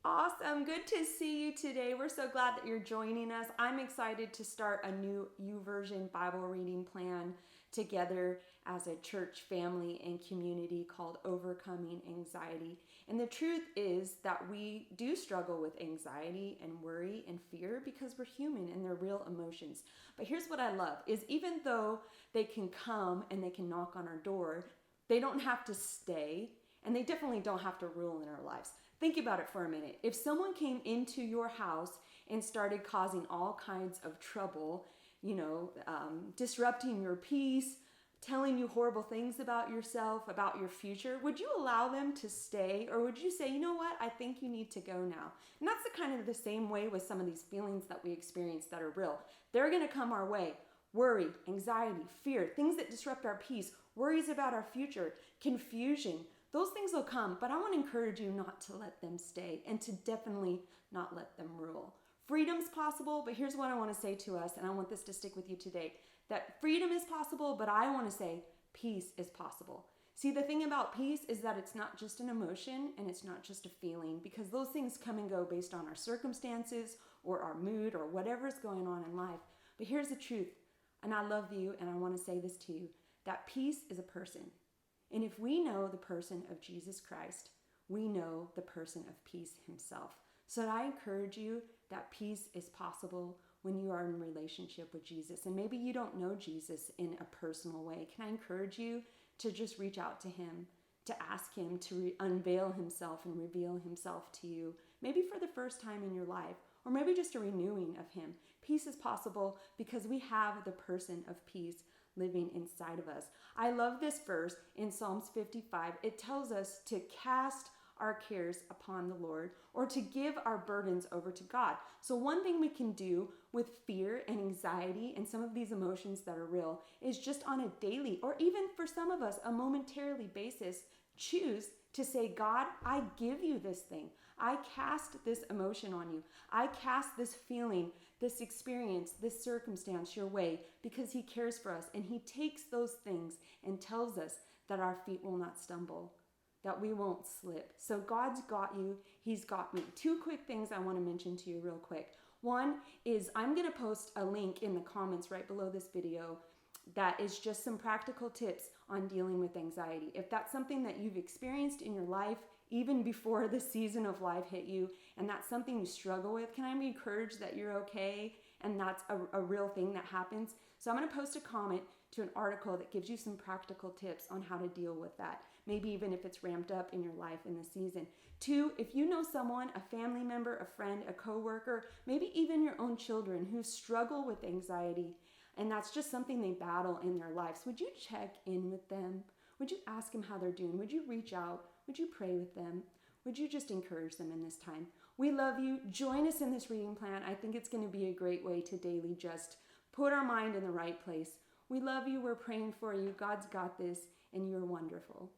Awesome. Good to see you today. We're so glad that you're joining us. I'm excited to start a new YouVersion Bible reading plan together as a church family and community called Overcoming Anxiety. And the truth is that we do struggle with anxiety and worry and fear because we're human and they're real emotions. But here's what I love is even though they can come and they can knock on our door, they don't have to stay and they definitely don't have to rule in our lives. Think about it for a minute. If someone came into your house and started causing all kinds of trouble, disrupting your peace, telling you horrible things about yourself, about your future, would you allow them to stay? Or would you say, you know what, I think you need to go now? And that's the same way with some of these feelings that we experience that are real. They're going to come our way. Worry, anxiety, fear, things that disrupt our peace, worries about our future, confusion. Those things will come, but I want to encourage you not to let them stay and to definitely not let them rule. Freedom's possible, but here's what I want to say to us, and I want this to stick with you today, that freedom is possible, but I want to say peace is possible. See, the thing about peace is that it's not just an emotion and it's not just a feeling, because those things come and go based on our circumstances or our mood or whatever's going on in life. But here's the truth, and I love you, and I want to say this to you, that peace is a person. And if we know the person of Jesus Christ, we know the person of peace himself. So I encourage you that peace is possible when you are in relationship with Jesus. And maybe you don't know Jesus in a personal way. Can I encourage you to just reach out to him, to ask him to unveil himself and reveal himself to you, maybe for the first time in your life, or maybe just a renewing of him. Peace is possible because we have the person of peace living inside of us. I love this verse in Psalms 55. It tells us to cast our cares upon the Lord or to give our burdens over to God. So one thing we can do with fear and anxiety and some of these emotions that are real is just on a daily or even for some of us a momentarily basis choose to say, God, I give you this thing. I cast this emotion on you. I cast this feeling, this experience, this circumstance your way because he cares for us. And he takes those things and tells us that our feet will not stumble, that we won't slip. So God's got you. He's got me. Two quick things I want to mention to you real quick. One is I'm going to post a link in the comments right below this video that is just some practical tips on dealing with anxiety. If that's something that you've experienced in your life, even before the season of life hit you, and that's something you struggle with, can I be encouraged that you're okay and that's a real thing that happens? So I'm going to post a comment to an article that gives you some practical tips on how to deal with that, maybe even if it's ramped up in your life in the season. Two, if you know someone, a family member, a friend, a coworker, maybe even your own children who struggle with anxiety, and that's just something they battle in their lives, would you check in with them? Would you ask them how they're doing? Would you reach out? Would you pray with them? Would you just encourage them in this time? We love you. Join us in this reading plan. I think it's going to be a great way to daily just put our mind in the right place. We love you. We're praying for you. God's got this, and you're wonderful.